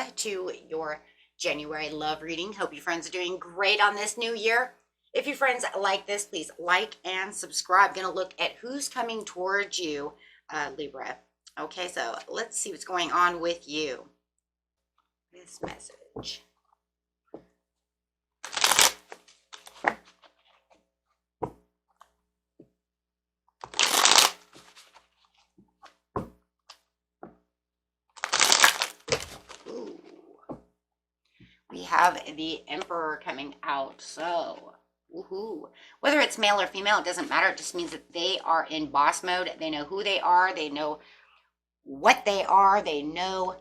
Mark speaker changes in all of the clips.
Speaker 1: Libra, to your January love reading. Hope you friends are doing great on this new year. If you friends like this, please like and subscribe. Going to look at who's coming towards you, Libra. Okay, so let's see what's going on with you. This message. We have the Emperor coming out, so woohoo. Whether it's male or female, it doesn't matter. It just means that they are in boss mode. They know who they are. They know what they are. They know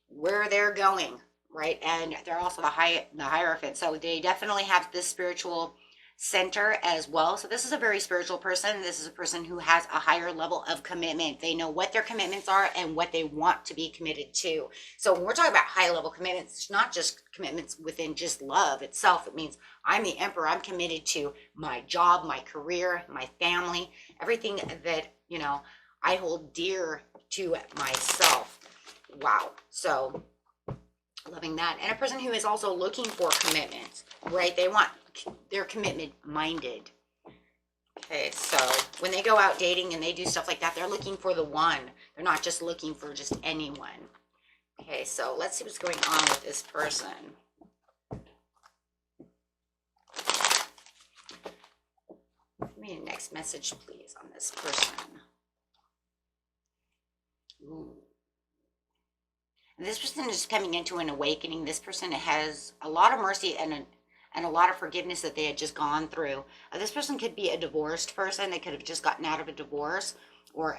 Speaker 1: where they're going, right? And they're also the Hierophant. So they definitely have this spiritual center as well. So this is a very spiritual person. This is a person who has a higher level of commitment. They know what their commitments are and what they want to be committed to. So when we're talking about high level commitments, it's not just commitments within just love itself. It means I'm the Emperor. I'm committed to my job, my career, my family, everything that, you know, I hold dear to myself. Wow. So loving that. And a person who is also looking for commitment, right? They're commitment minded. Okay, so when they go out dating and they do stuff like that, they're looking for the one. They're not just looking for just anyone. Okay, so let's see what's going on with this person. Give me a next message, please, on this person. Ooh. This person is coming into an awakening. This person has a lot of mercy and a lot of forgiveness that they had just gone through. This person could be a divorced person. They could have just gotten out of a divorce or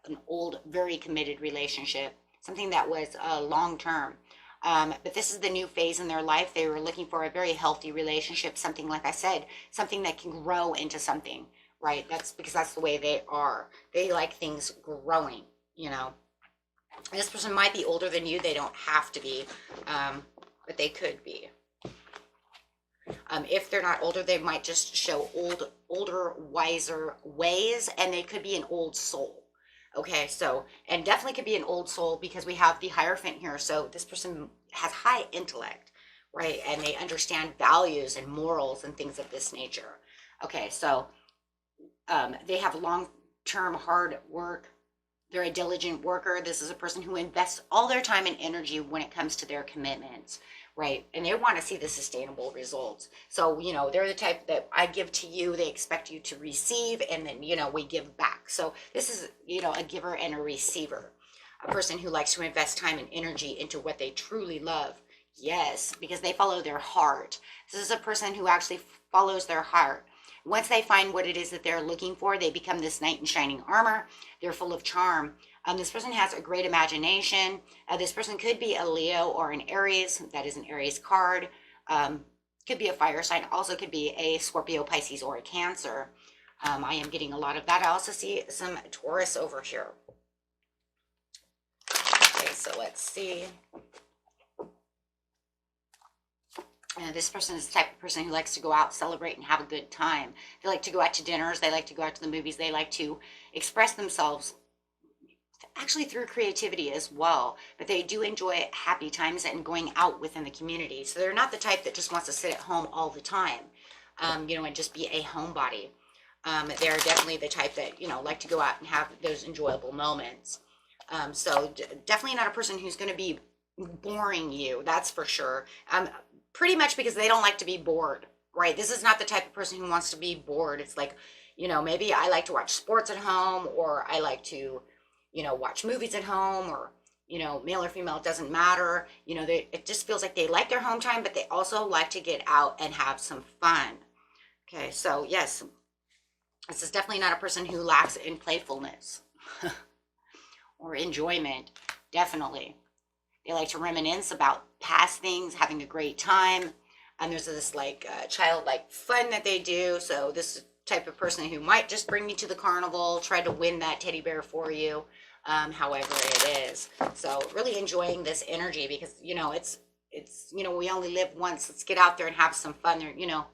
Speaker 1: an old, very committed relationship, something that was long-term. But this is the new phase in their life. They were looking for a very healthy relationship, something, like I said, something that can grow into something, right? That's because that's the way they are. They like things growing, you know. This person might be older than you. They don't have to be, but they could be. If they're not older, they might just show older, wiser ways, and they could be an old soul. Okay, so, and definitely could be an old soul because we have the Hierophant here. So this person has high intellect, right? And they understand values and morals and things of this nature. Okay, so they have long-term hard work. They're a diligent worker. This is a person who invests all their time and energy when it comes to their commitments, right? And they want to see the sustainable results. So, you know, they're the type that I give to you, they expect you to receive, and then, you know, we give back. So this is, you know, a giver and a receiver, a person who likes to invest time and energy into what they truly love. Yes, because they follow their heart. This is a person who actually follows their heart. Once they find what it is that they're looking for, they become this knight in shining armor. They're full of charm. This person has a great imagination. This person could be a Leo or an Aries. That is an Aries card. Could be a fire sign. Also could be a Scorpio, Pisces, or a Cancer. I am getting a lot of that. I also see some Taurus over here. Okay, so let's see. This person is the type of person who likes to go out, celebrate, and have a good time. They like to go out to dinners. They like to go out to the movies. They like to express themselves actually through creativity as well. But they do enjoy happy times and going out within the community. So they're not the type that just wants to sit at home all the time, you know, and just be a homebody. They're definitely the type that, you know, like to go out and have those enjoyable moments. So definitely not a person who's going to be boring you. That's for sure. Pretty much because they don't like to be bored, right? This is not the type of person who wants to be bored. It's like, you know, maybe I like to watch sports at home, or I like to, you know, watch movies at home, or, you know, male or female, it doesn't matter. You know, it just feels like they like their home time, but they also like to get out and have some fun. Okay, so yes, this is definitely not a person who lacks in playfulness or enjoyment, definitely. They like to reminisce about past things, having a great time. And there's this like childlike fun that they do. So this type of person who might just bring you to the carnival, try to win that teddy bear for you, however it is. So really enjoying this energy because, you know, it's, you know, we only live once. Let's get out there and have some fun. There, you know,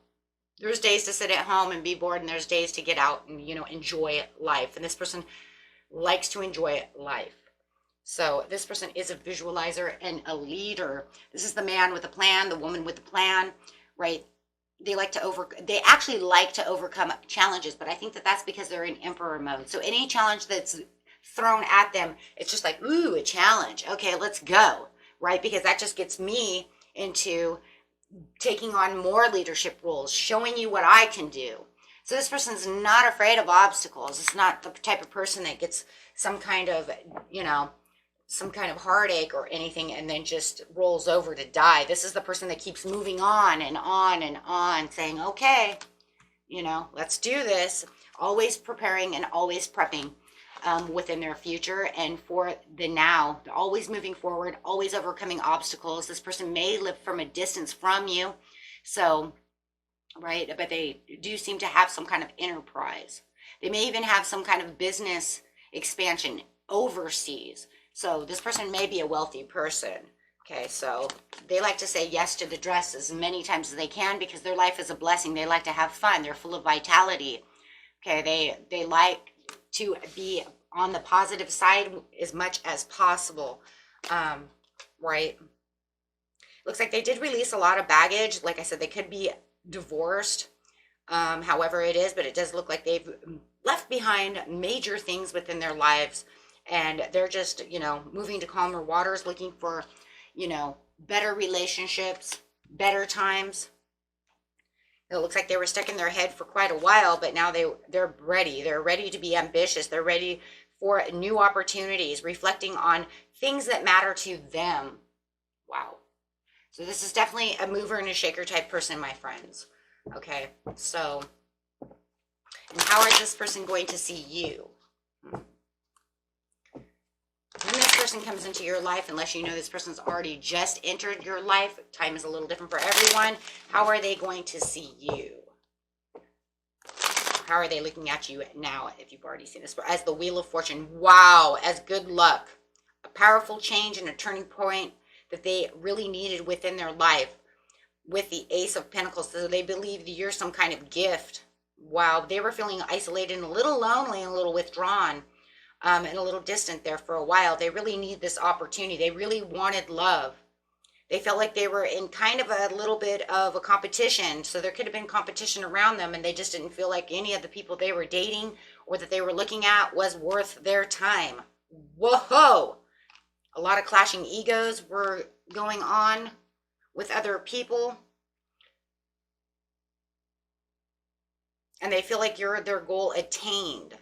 Speaker 1: there's days to sit at home and be bored, and there's days to get out and, you know, enjoy life. And this person likes to enjoy life. So this person is a visualizer and a leader. This is the man with a plan, the woman with a plan, right? They actually like to overcome challenges, but I think that that's because they're in emperor mode. So any challenge that's thrown at them, it's just like, ooh, a challenge. Okay, let's go, right? Because that just gets me into taking on more leadership roles, showing you what I can do. So this person's not afraid of obstacles. It's not the type of person that gets some kind of, some kind of heartache or anything and then just rolls over to die. This is the person that keeps moving on and on and on, saying, okay, let's do this. Always preparing and always prepping within their future and for the now. They're always moving forward, always overcoming obstacles. This person may live from a distance from you. So, right, but they do seem to have some kind of enterprise. They may even have some kind of business expansion overseas. So this person may be a wealthy person. Okay, so they like to say yes to the dress as many times as they can because their life is a blessing. They like to have fun. They're full of vitality. Okay, they like to be on the positive side as much as possible. Right? Looks like they did release a lot of baggage. Like I said, they could be divorced, however it is, but it does look like they've left behind major things within their lives, and they're just, moving to calmer waters, looking for, better relationships, better times. It looks like they were stuck in their head for quite a while, but now they're ready. They're ready to be ambitious. They're ready for new opportunities, reflecting on things that matter to them. Wow. So this is definitely a mover and a shaker type person, my friends. Okay, so, and how is this person going to see you? When this person comes into your life, unless you know this person's already just entered your life, time is a little different for everyone. How are they going to see you? How are they looking at you now if you've already seen this? As the Wheel of Fortune. Wow, as good luck. A powerful change and a turning point that they really needed within their life with the Ace of Pentacles. So they believe that you're some kind of gift. Wow, they were feeling isolated and a little lonely and a little withdrawn and a little distant there for a while. They really need this opportunity. They really wanted love. They felt like they were in kind of a little bit of a competition. So there could have been competition around them and they just didn't feel like any of the people they were dating or that they were looking at was worth their time. Whoa! A lot of clashing egos were going on with other people. And they feel like you're their goal attained.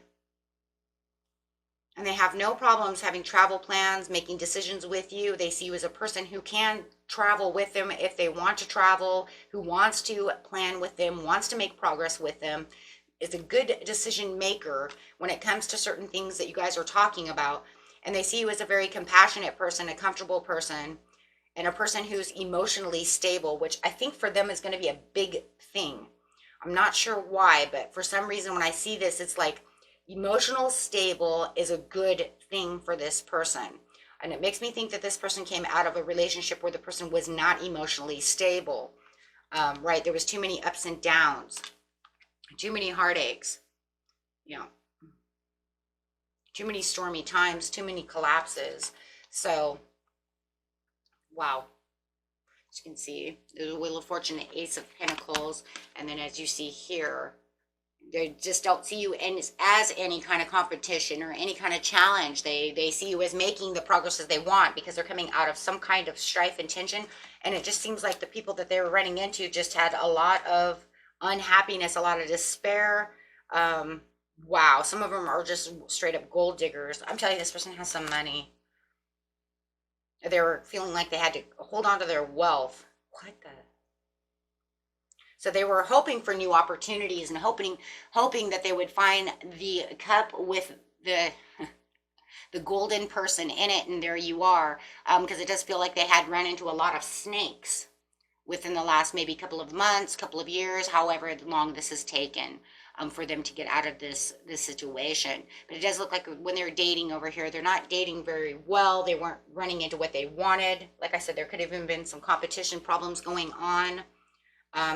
Speaker 1: And they have no problems having travel plans, making decisions with you. They see you as a person who can travel with them if they want to travel, who wants to plan with them, wants to make progress with them, is a good decision maker when it comes to certain things that you guys are talking about. And they see you as a very compassionate person, a comfortable person, and a person who's emotionally stable, which I think for them is going to be a big thing. I'm not sure why, but for some reason when I see this, it's like emotional stable is a good thing for this person. And it makes me think that this person came out of a relationship where the person was not emotionally stable. Right? There was too many ups and downs, too many heartaches, too many stormy times, too many collapses. So, wow. As you can see, there's a Wheel of Fortune, the Ace of Pentacles, and then as you see here, they just don't see you as any kind of competition or any kind of challenge. They see you as making the progress that they want because they're coming out of some kind of strife and tension. And it just seems like the people that they were running into just had a lot of unhappiness, a lot of despair. Wow, some of them are just straight up gold diggers. I'm telling you, this person has some money. They were feeling like they had to hold on to their wealth. What the? So they were hoping for new opportunities and hoping that they would find the cup with the golden person in it, and there you are. Because it does feel like they had run into a lot of snakes within the last maybe couple of months, couple of years, however long this has taken for them to get out of this situation. But it does look like when they're dating over here, they're not dating very well. They weren't running into what they wanted. Like I said, there could have even been some competition problems going on.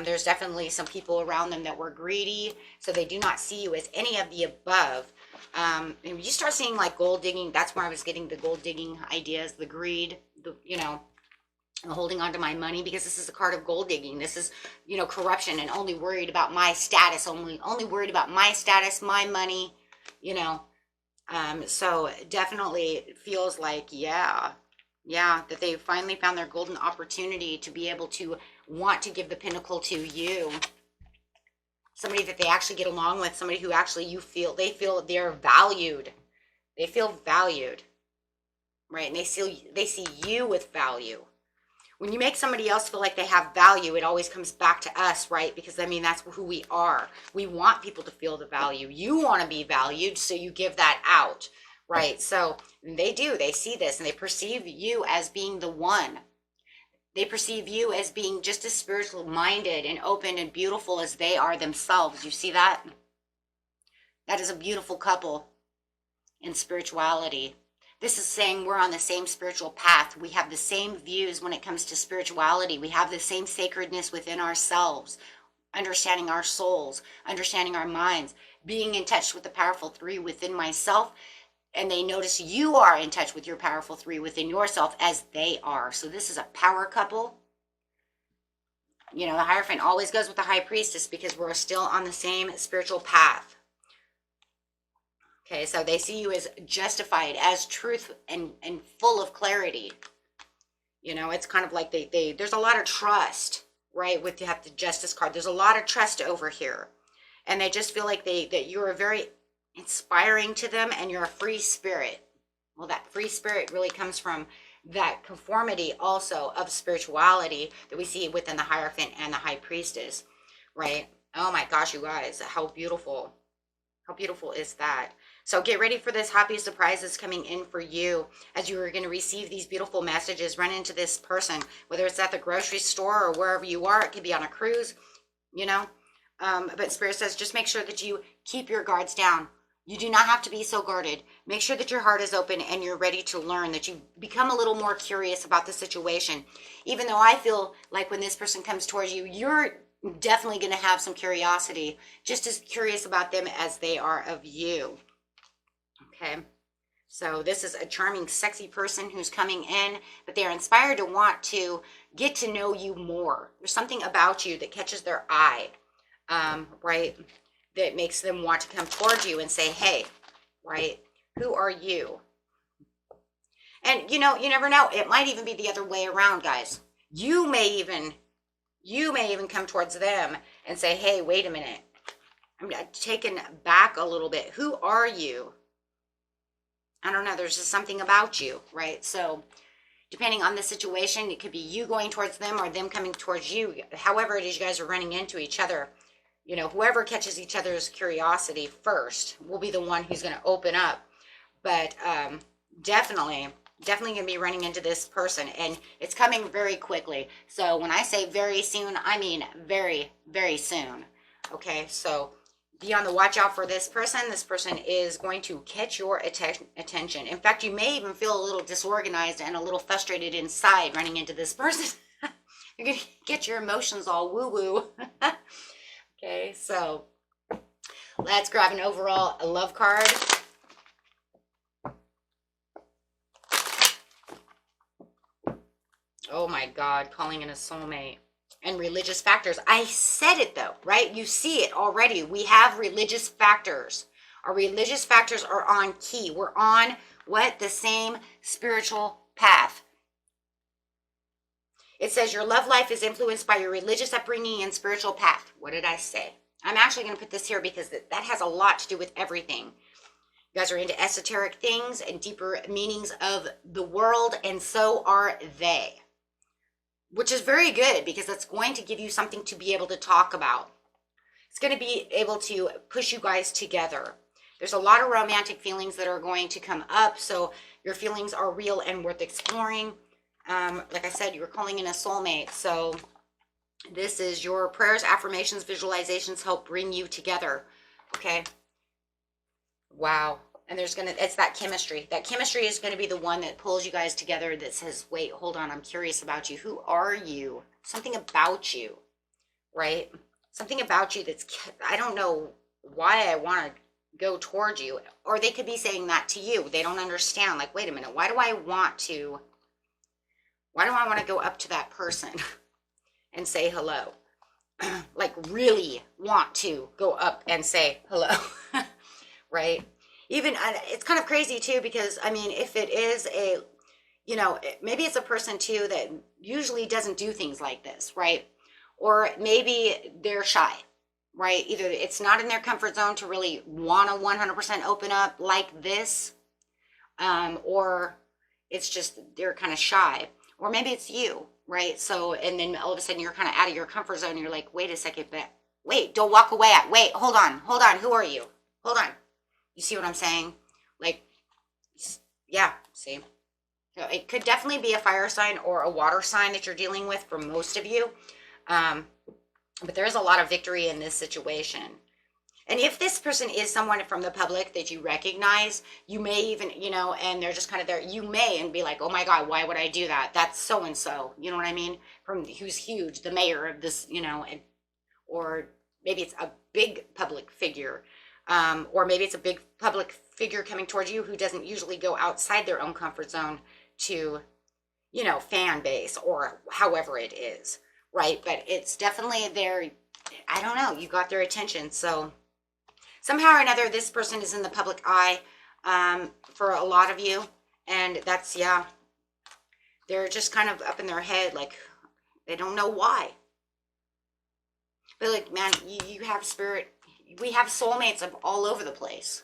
Speaker 1: There's definitely some people around them that were greedy, so they do not see you as any of the above. And you start seeing like gold digging, that's where I was getting the gold digging ideas, the greed, the, you know, holding on to my money, because this is a card of gold digging. This is, you know, corruption and only worried about my status, only worried about my status, my money, you know. So definitely it feels like, yeah, that they finally found their golden opportunity to be able to want to give the pinnacle to you. Somebody that they actually get along with, somebody who actually they feel they're valued. They feel valued, right? And they see you with value. When you make somebody else feel like they have value, it always comes back to us, right? Because I mean, that's who we are. We want people to feel the value. You want to be valued, so you give that out, right? So they do. They see this and they perceive you as being the one. They perceive you as being just as spiritual minded and open and beautiful as they are themselves. You see that? That is a beautiful couple in spirituality. This is saying we're on the same spiritual path. We have the same views when it comes to spirituality. We have the same sacredness within ourselves, understanding our souls, understanding our minds, being in touch with the powerful three within myself. And they notice you are in touch with your powerful three within yourself as they are. So this is a power couple. You know, the Hierophant always goes with the High Priestess because we're still on the same spiritual path. Okay, so they see you as justified, as truth and full of clarity. You know, it's kind of like there's a lot of trust, right? With you have the Justice card. There's a lot of trust over here. And they just feel like that you're very inspiring to them and you're a free spirit. Well, that free spirit really comes from that conformity also of spirituality that we see within the Hierophant and the High Priestess, right? Oh my gosh, you guys, how beautiful. How beautiful is that? So get ready for this happy surprises coming in for you as you are going to receive these beautiful messages. Run into this person, whether it's at the grocery store or wherever you are. It could be on a cruise, you know. But Spirit says just make sure that you keep your guards down. You do not have to be so guarded. Make sure that your heart is open and you're ready to learn, that you become a little more curious about the situation. Even though I feel like when this person comes towards you, you're definitely going to have some curiosity, just as curious about them as they are of you. Okay, so this is a charming, sexy person who's coming in, but they're inspired to want to get to know you more. There's something about you that catches their eye, right? That makes them want to come towards you and say, hey, right, who are you? And, you know, you never know. It might even be the other way around, guys. You may even come towards them and say, hey, wait a minute. I'm taken back a little bit. Who are you? I don't know. There's just something about you, right? So depending on the situation, it could be you going towards them or them coming towards you. However it is you guys are running into each other, you know, whoever catches each other's curiosity first will be the one who's going to open up. But definitely going to be running into this person, and it's coming very quickly. So when I say very soon, I mean very, very soon. Okay, so be on the watch out for this person. This person is going to catch your attention. In fact, you may even feel a little disorganized and a little frustrated inside running into this person. You're going to get your emotions all woo-woo. Okay, so let's grab an overall love card. Oh my God, calling in a soulmate. And religious factors. I said it though, right? You see it already. We have religious factors. Our religious factors are on key. We're on what? The same spiritual path. It says your love life is influenced by your religious upbringing and spiritual path. What did I say? I'm actually going to put this here because that has a lot to do with everything. You guys are into esoteric things and deeper meanings of the world, and so are they. Which is very good because that's going to give you something to be able to talk about. It's going to be able to push you guys together. There's a lot of romantic feelings that are going to come up, so your feelings are real and worth exploring. Like I said, you're calling in a soulmate, so this is your prayers, affirmations, visualizations help bring you together. Okay? Wow. And it's that chemistry. That chemistry is going to be the one that pulls you guys together, that says, wait, hold on, I'm curious about you. Who are you? Something about you. right? Something about you that's, I don't know why I want to go towards you. Or they could be saying that to you. They don't understand. Like, wait a minute, why do I want to go up to that person and say hello? Like, really want to go up and say hello, right? Even, it's kind of crazy too, because I mean, if it is a, maybe it's a person too that usually doesn't do things like this, right? Or maybe they're shy, right? Either it's not in their comfort zone to really want to 100% open up like this, or it's just they're kind of shy. Or maybe it's you, right? So, and then all of a sudden you're kind of out of your comfort zone. You're like, wait a second, but wait, don't walk away. Wait, hold on, who are you? Hold on. You see what I'm saying? Like, yeah, see? So it could definitely be a fire sign or a water sign that you're dealing with for most of you. But there is a lot of victory in this situation. And if this person is someone from the public that you recognize, you may even, and they're just kind of there, you may and be like, oh my God, why would I do that? That's so-and-so, you know what I mean? From who's huge, the mayor of this, or maybe it's a big public figure. Or maybe it's a big public figure coming towards you who doesn't usually go outside their own comfort zone to, fan base or however it is, right? But it's definitely there. I don't know. You got their attention. So somehow or another, this person is in the public eye for a lot of you. And that's, yeah, they're just kind of up in their head. Like, they don't know why. But like, man, you have spirit. We have soulmates of all over the place.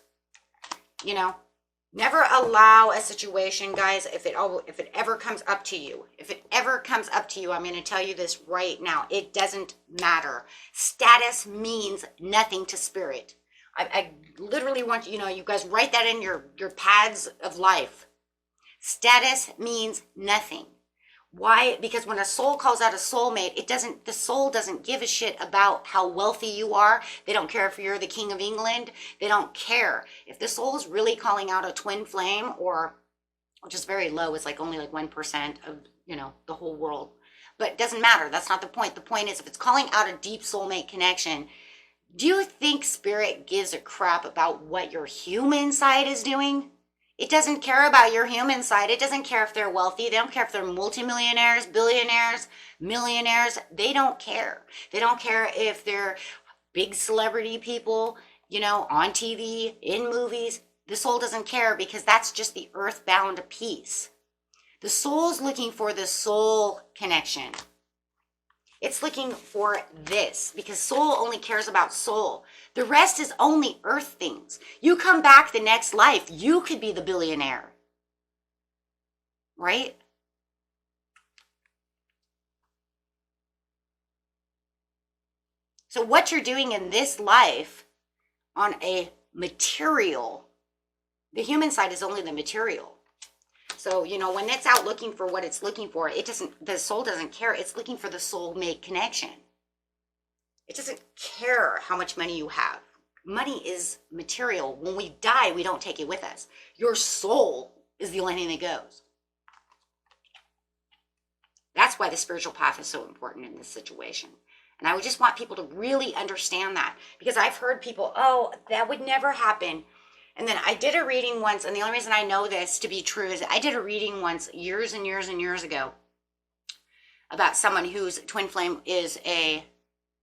Speaker 1: Never allow a situation, guys, if it ever comes up to you. If it ever comes up to you, I'm going to tell you this right now. It doesn't matter. Status means nothing to spirit. I literally want you guys write that in your pads of life. Status means nothing. Why? Because when a soul calls out a soulmate, the soul doesn't give a shit about how wealthy you are. They don't care if you're the King of England. They don't care. If the soul is really calling out a twin flame, or which is very low, it's like only like 1% of, the whole world. But it doesn't matter. That's not the point. The point is, if it's calling out a deep soulmate connection, do you think spirit gives a crap about what your human side is doing? It doesn't care about your human side. It doesn't care if they're wealthy. They don't care if they're multimillionaires, billionaires, millionaires. They don't care. They don't care if they're big celebrity people, on TV, in movies. The soul doesn't care, because that's just the earthbound piece. The soul's looking for the soul connection. It's looking for this, because soul only cares about soul. The rest is only earth things. You come back the next life, you could be the billionaire. Right? So what you're doing in this life on a material, the human side is only the material. So, when it's out looking for what it's looking for, the soul doesn't care. It's looking for the soulmate connection. It doesn't care how much money you have. Money is material. When we die, we don't take it with us. Your soul is the only thing that goes. That's why the spiritual path is so important in this situation. And I would just want people to really understand that, because I've heard people, oh, that would never happen. And then I did a reading once, and the only reason I know this to be true is I did a reading once years and years and years ago about someone whose twin flame is a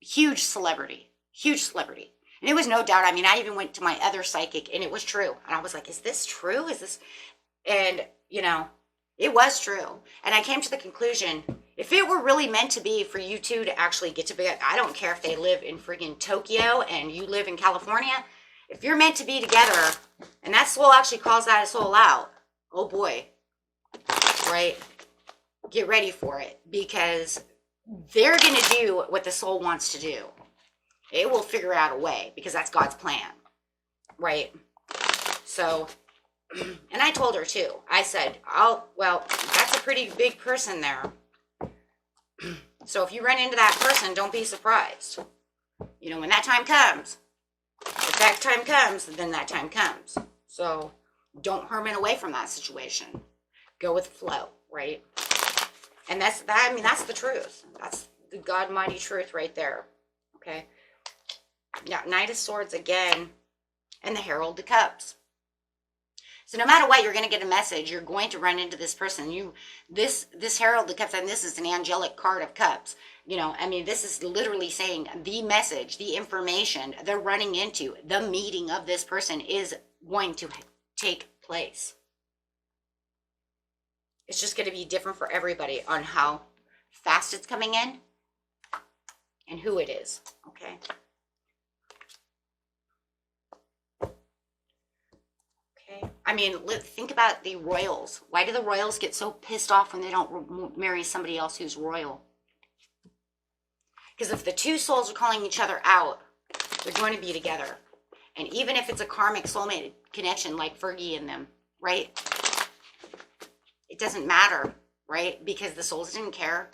Speaker 1: huge celebrity. And it was no doubt. I mean, I even went to my other psychic, and it was true. And I was like, is this true? And, it was true. And I came to the conclusion, if it were really meant to be for you two to actually get together, I don't care if they live in friggin' Tokyo and you live in California. If you're meant to be together, and that soul actually calls that soul out, oh boy, right? Get ready for it, because they're going to do what the soul wants to do. It will figure out a way, because that's God's plan, right? So, and I told her too. I said, well, that's a pretty big person there. So if you run into that person, don't be surprised. When that time comes, if that time comes, then that time comes. So don't hermit away from that situation. Go with flow, right? And that's the truth. That's the God mighty truth right there. okay? Now, Knight of Swords again, and the Herald of Cups. So no matter what, you're going to get a message. You're going to run into this person. This Herald of Cups, and this is an angelic card of cups. You know, I mean, this is literally saying the message, the information they're running into, the meeting of this person is going to take place. It's just going to be different for everybody on how fast it's coming in and who it is, okay? I mean, think about the royals. Why do the royals get so pissed off when they don't marry somebody else who's royal? Because if the two souls are calling each other out, they're going to be together. And even if it's a karmic soulmate connection like Fergie and them, right? It doesn't matter, right? Because the souls didn't care.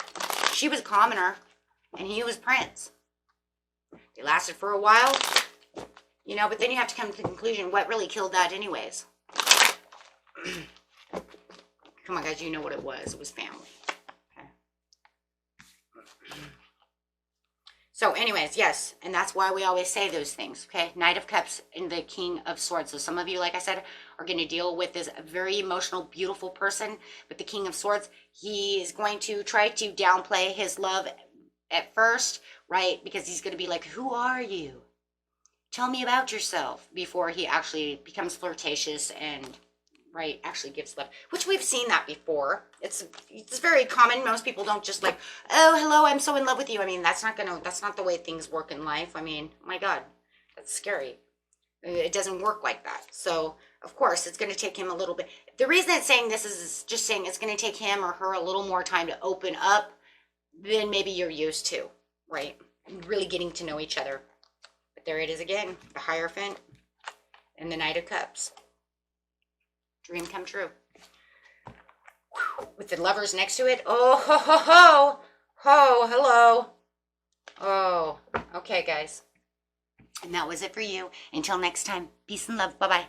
Speaker 1: She was commoner and he was prince. They lasted for a while. You know, but then you have to come to the conclusion, what really killed that anyways? Come on, guys, you know what it was. It was family. Okay. So anyways, yes, and that's why we always say those things, okay? Knight of Cups and the King of Swords. So some of you, like I said, are going to deal with this very emotional, beautiful person. But the King of Swords, he is going to try to downplay his love at first, right? Because he's going to be like, who are you? Tell me about yourself, before he actually becomes flirtatious and, right, actually gives love, which we've seen that before. It's very common. Most people don't just like, oh, hello, I'm so in love with you. I mean, that's not the way things work in life. I mean, my God, that's scary. It doesn't work like that. So, of course, it's going to take him a little bit. The reason it's saying this is just saying it's going to take him or her a little more time to open up than maybe you're used to, right? Really getting to know each other. There it is again, the Hierophant and the Knight of Cups. Dream come true. With the Lovers next to it. Oh, ho, ho, ho. Ho, hello. Oh, okay, guys. And that was it for you. Until next time, peace and love. Bye-bye.